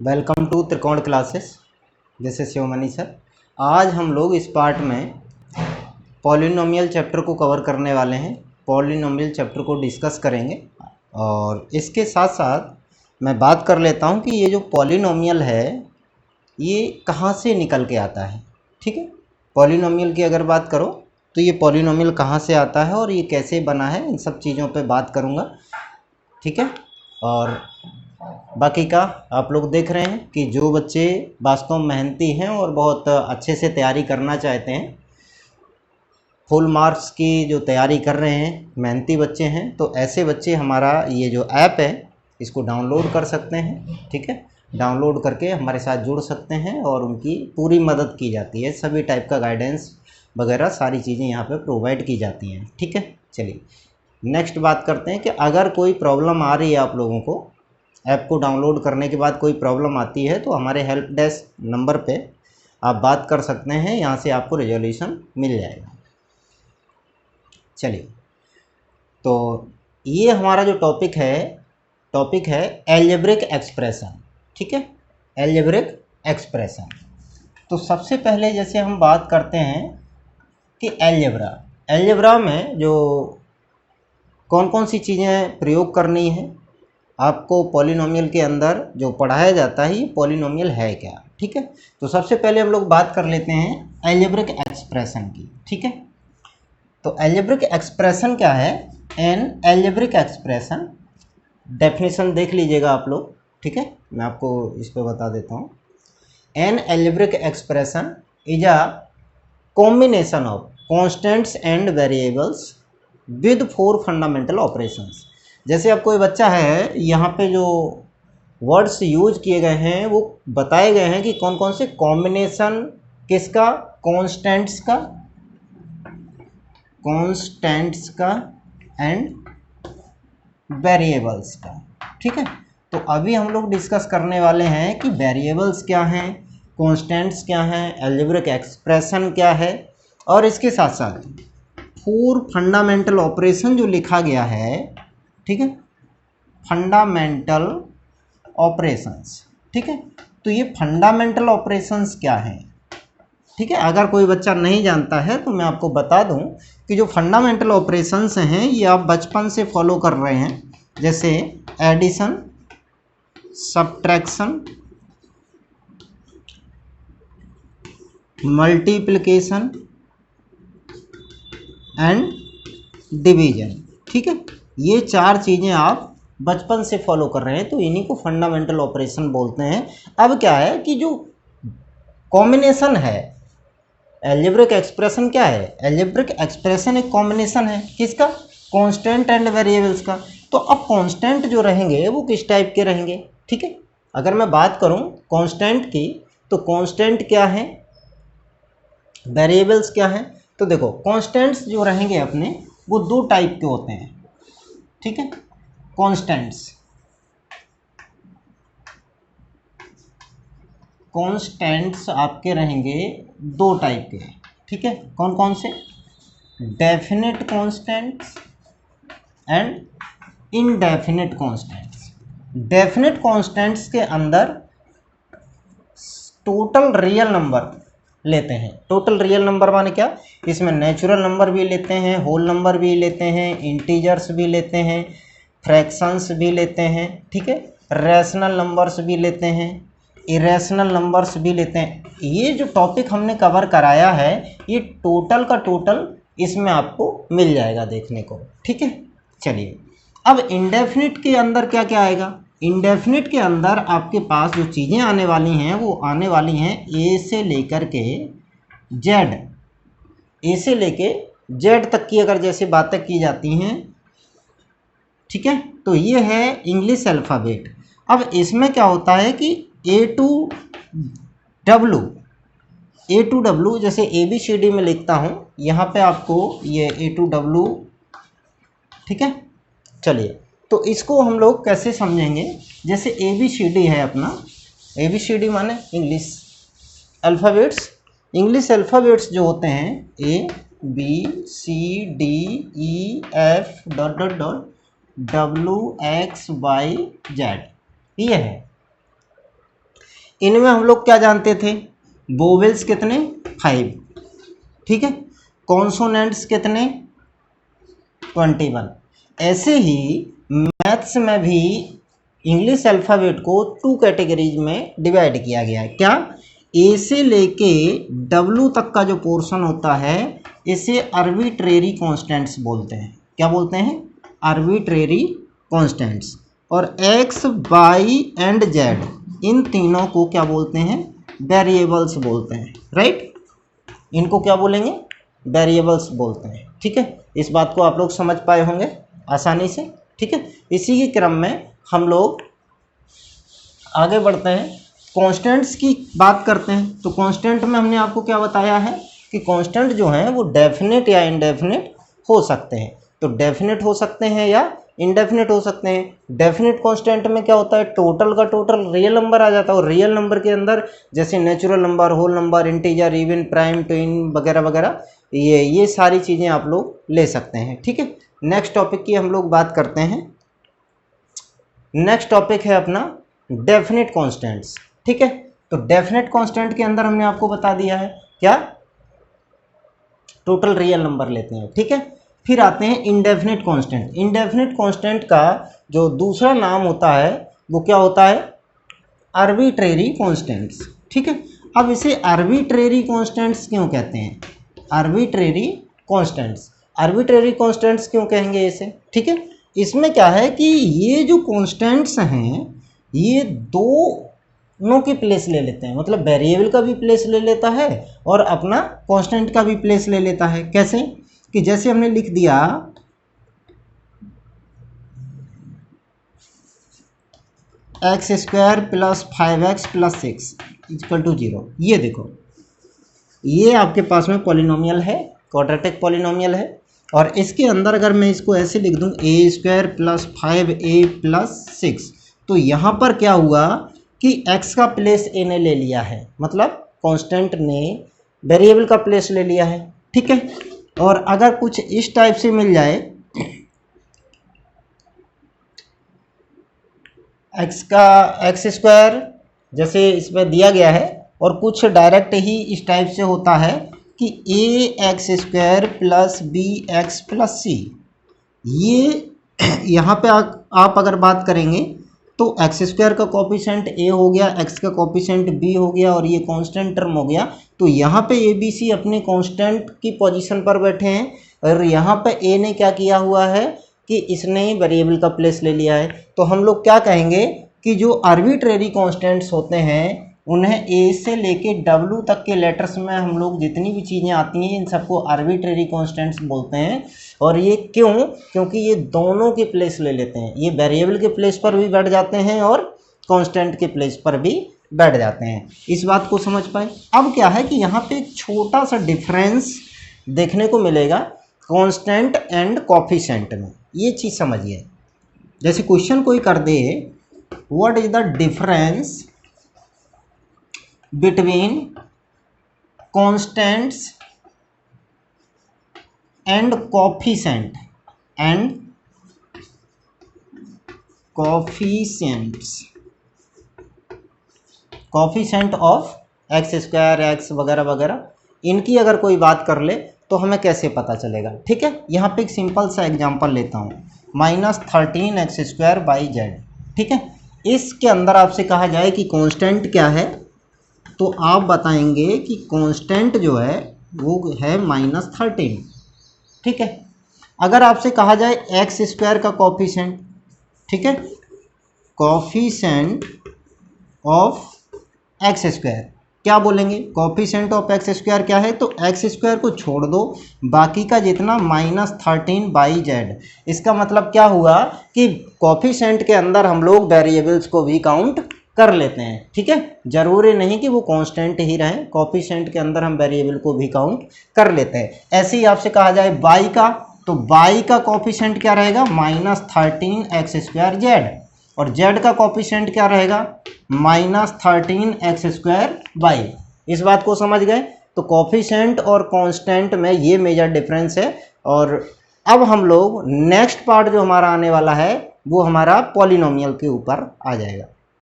Welcome to त्रिकोण classes. This is Sivamani sir. आज हम लोग इस पार्ट में पॉलिनोमियल चैप्टर को कवर करने वाले हैं। पॉलिनोमियल चैप्टर को डिस्कस करेंगे और इसके साथ साथ मैं बात कर लेता हूं कि ये जो पॉलिनोमियल है ये कहां से निकल के आता है। ठीक है, पॉलिनोमियल की अगर बात करो तो ये पॉलिनोमियल कहां से आता है और ये कैसे बना है, इन सब चीज़ों पे बात करूँगा। ठीक है, और बाकी का आप लोग देख रहे हैं कि जो बच्चे वास्तव में मेहनती हैं और बहुत अच्छे से तैयारी करना चाहते हैं, फुल मार्क्स की जो तैयारी कर रहे हैं, मेहनती बच्चे हैं, तो ऐसे बच्चे हमारा ये जो ऐप है इसको डाउनलोड कर सकते हैं। ठीक है, डाउनलोड करके हमारे साथ जुड़ सकते हैं और उनकी पूरी मदद की जाती है। सभी टाइप का गाइडेंस वगैरह सारी चीज़ें यहाँ पे प्रोवाइड की जाती हैं। ठीक है, चलिए नेक्स्ट बात करते हैं कि अगर कोई प्रॉब्लम आ रही है आप लोगों को, ऐप को डाउनलोड करने के बाद कोई प्रॉब्लम आती है तो हमारे हेल्प डेस्क नंबर पे आप बात कर सकते हैं, यहाँ से आपको रिजोल्यूशन मिल जाएगा। चलिए, तो ये हमारा जो टॉपिक है एल्जेब्रिक एक्सप्रेशन। ठीक है, एल्जेब्रिक एक्सप्रेशन। तो सबसे पहले जैसे हम बात करते हैं कि एल्जेब्रा में जो कौन कौन सी चीज़ें प्रयोग करनी है, आपको पॉलिनोमियल के अंदर जो पढ़ाया जाता है ये पॉलिनोमियल है क्या। ठीक है, तो सबसे पहले हम लोग बात कर लेते हैं एल्जेब्रिक एक्सप्रेशन की। ठीक है, तो एल्जेब्रिक एक्सप्रेशन क्या है? एन एल्जेब्रिक एक्सप्रेशन, डेफिनेशन देख लीजिएगा आप लोग। ठीक है, मैं आपको इस पर बता देता हूँ। An algebraic expression is a combination of constants and variables with 4 fundamental operations. जैसे अब कोई बच्चा है, यहाँ पे जो वर्ड्स यूज किए गए हैं वो बताए गए हैं कि कौन कौन से कॉम्बिनेशन किसका, कॉन्स्टेंट्स का एंड वेरिएबल्स का। ठीक है, तो अभी हम लोग डिस्कस करने वाले हैं कि वेरिएबल्स क्या हैं, कॉन्स्टेंट्स क्या हैं, एल्जेब्रिक एक्सप्रेशन क्या है, और इसके साथ साथ 4 फंडामेंटल ऑपरेशन जो लिखा गया है। ठीक है, फंडामेंटल ऑपरेशंस। ठीक है, तो ये फंडामेंटल ऑपरेशंस क्या हैं? ठीक है, अगर कोई बच्चा नहीं जानता है तो मैं आपको बता दूं कि जो फंडामेंटल ऑपरेशंस हैं ये आप बचपन से फॉलो कर रहे हैं, जैसे addition, subtraction, multiplication and division. ठीक है, ये 4 चीज़ें आप बचपन से फॉलो कर रहे हैं, तो इन्हीं को फंडामेंटल ऑपरेशन बोलते हैं। अब क्या है कि जो कॉम्बिनेशन है, एल्जेब्रिक एक्सप्रेशन क्या है? एल्जेब्रिक एक्सप्रेशन एक कॉम्बिनेशन है किसका? कांस्टेंट एंड वेरिएबल्स का। तो अब कांस्टेंट जो रहेंगे वो किस टाइप के रहेंगे? ठीक है, अगर मैं बात करूं कांस्टेंट की, तो कांस्टेंट क्या है, वेरिएबल्स क्या है? तो देखो, कांस्टेंट्स जो रहेंगे अपने वो 2 टाइप के होते हैं। ठीक है, कॉन्स्टेंट्स आपके रहेंगे 2 टाइप के। ठीक है, कौन कौन से? Definite constants and indefinite constants. Definite constants के अंदर टोटल रियल नंबर लेते हैं। टोटल रियल नंबर माने क्या? इसमें नेचुरल नंबर भी लेते हैं, होल नंबर भी लेते हैं, इंटीजर्स भी लेते हैं, फ्रैक्शंस भी लेते हैं। ठीक है, रैशनल नंबर्स भी लेते हैं, इरेशनल नंबर्स भी लेते हैं। ये जो टॉपिक हमने कवर कराया है ये टोटल का टोटल इसमें आपको मिल जाएगा देखने को। ठीक है, चलिए अब इंडेफिनिट के अंदर क्या क्या आएगा? इंडेफिनिट के अंदर आपके पास जो चीज़ें आने वाली हैं वो आने वाली हैं ए से लेकर के जेड, ए से लेके जेड तक की अगर जैसे बातें की जाती हैं। ठीक है, तो ये है इंग्लिश अल्फ़ाबेट। अब इसमें क्या होता है कि ए टू डब्लू, जैसे ABCD में लिखता हूँ, यहाँ पे आपको ये A to W। ठीक है, चलिए तो इसको हम लोग कैसे समझेंगे? जैसे ABCD है अपना, ABCD माने इंग्लिश अल्फ़ाबेट्स। इंग्लिश अल्फ़ाबेट्स जो होते हैं ABCDEF ... WXYZ, ये है इनमें हम लोग क्या जानते थे, वोवेल्स कितने 5, ठीक है, कॉन्सोनेंट्स कितने 21। ऐसे ही मैथ्स में भी इंग्लिश अल्फ़ाबेट को 2 कैटेगरीज में डिवाइड किया गया है। क्या, ए से लेके डब्ल्यू तक का जो पोर्शन होता है इसे आर्बिट्रेरी कॉन्स्टेंट्स बोलते हैं। क्या बोलते हैं, आर्बिट्रेरी कॉन्स्टेंट्स। और एक्स, वाई एंड जेड, इन तीनों को क्या बोलते हैं, वेरिएबल्स बोलते हैं, राइट। इनको क्या बोलेंगे, वेरिएबल्स बोलते हैं, ठीक है। इस बात को आप लोग समझ पाए होंगे आसानी से, ठीक है। इसी के क्रम में हम लोग आगे बढ़ते हैं, कांस्टेंट्स की बात करते हैं। तो कांस्टेंट में हमने आपको क्या बताया है कि कांस्टेंट जो हैं वो डेफिनेट या इनडेफिनेट हो सकते हैं। तो डेफिनेट हो सकते हैं या इनडेफिनेट हो सकते हैं। डेफिनेट कांस्टेंट में क्या होता है, टोटल का टोटल रियल नंबर आ जाता है, और रियल नंबर के अंदर जैसे natural number, whole number, integer, even, prime, twin वगैरह वगैरह, ये सारी चीज़ें आप लोग ले सकते हैं, ठीक है। नेक्स्ट टॉपिक की हम लोग बात करते हैं। नेक्स्ट टॉपिक है अपना डेफिनेट कांस्टेंट्स, ठीक है। तो डेफिनेट कांस्टेंट के अंदर हमने आपको बता दिया है क्या, टोटल रियल नंबर लेते हैं, ठीक है। फिर आते हैं इंडेफिनेट कांस्टेंट। इंडेफिनेट कांस्टेंट का जो दूसरा नाम होता है वो क्या होता है, आर्बिट्रेरी कांस्टेंट्स, ठीक है। अब इसे आर्बिट्रेरी कांस्टेंट्स क्यों कहते हैं, आर्बिट्रेरी कांस्टेंट्स। आर्बिट्रेरी कांस्टेंट्स क्यों कहेंगे इसे, ठीक है। इसमें क्या है कि ये जो कांस्टेंट्स हैं ये दोनों की प्लेस ले लेते हैं, मतलब वेरिएबल का भी प्लेस ले लेता है और अपना कांस्टेंट का भी प्लेस ले लेता है। कैसे, कि जैसे हमने लिख दिया x square plus 5x plus 6 equal to 0। ये देखो, ये आपके पास में पॉलिनोमियल है, क्वाड्रेटिक पॉलिनोमियल है, और इसके अंदर अगर मैं इसको ऐसे लिख दूं ए स्क्वायर प्लस 5a प्लस 6, तो यहाँ पर क्या हुआ कि x का प्लेस a ने ले लिया है, मतलब कांस्टेंट ने वेरिएबल का प्लेस ले लिया है, ठीक है। और अगर कुछ इस टाइप से मिल जाए, एक्स स्क्वायर जैसे इसमें दिया गया है, और कुछ डायरेक्ट ही इस टाइप से होता है कि a x square plus b x plus c, ये यहाँ पे आप अगर बात करेंगे तो एक्स स्क्वायर का कोफिशिएंट ए हो गया, एक्स का कोफिशिएंट बी हो गया, और ये कांस्टेंट टर्म हो गया। तो यहाँ पे ए बी सी अपने कांस्टेंट की पोजीशन पर बैठे हैं, और यहाँ पे ए ने क्या किया हुआ है कि इसने वेरिएबल का प्लेस ले लिया है। तो हम लोग क्या कहेंगे कि जो आर्बिट्रेरी कांस्टेंट्स होते हैं उन्हें ए से लेके डब्ल्यू तक के लेटर्स में हम लोग जितनी भी चीज़ें आती हैं इन सबको आर्बिट्रेरी कांस्टेंट्स बोलते हैं। और ये क्यों, क्योंकि ये दोनों के प्लेस ले लेते हैं, ये वेरिएबल के प्लेस पर भी बैठ जाते हैं और कांस्टेंट के प्लेस पर भी बैठ जाते हैं। इस बात को समझ पाए। अब क्या है कि यहाँ पे एक छोटा सा डिफरेंस देखने को मिलेगा कांस्टेंट एंड कोफिशिएंट में, ये चीज़ समझिए। जैसे क्वेश्चन कोई कर दे, what is the difference between constants and coefficient coefficient of x square, x वगैरह वगैरह, इनकी अगर कोई बात कर ले तो हमें कैसे पता चलेगा, ठीक है। यहाँ पे एक सिंपल सा एग्जांपल लेता हूँ, -13x² बाई जेड, ठीक है। इसके अंदर आपसे कहा जाए कि कांस्टेंट क्या है, तो आप बताएंगे कि कांस्टेंट जो है वो है -13, ठीक है। अगर आपसे कहा जाए x² का कोफिशिएंट, ठीक है, कोफिशिएंट ऑफ x², क्या बोलेंगे, कोफिशिएंट ऑफ x² क्या है, तो x² को छोड़ दो, बाकी का जितना -13 बाई जेड। इसका मतलब क्या हुआ कि कोफिशिएंट के अंदर हम लोग वेरिएबल्स को भी काउंट कर लेते हैं, ठीक है। जरूरी नहीं कि वो कांस्टेंट ही रहे, कोफिशिएंट के अंदर हम वेरिएबल को भी काउंट कर लेते हैं। ऐसे ही आपसे कहा जाए y का, तो y का कोफिशिएंट क्या रहेगा, -13x² जेड, और z का कोफिशिएंट क्या रहेगा, -13x² वाई। इस बात को समझ गए। तो कोफिशिएंट और कांस्टेंट में ये मेजर डिफरेंस है। और अब हम लोग नेक्स्ट पार्ट जो हमारा आने वाला है वो हमारा पॉलिनोमियल के ऊपर आ जाएगा।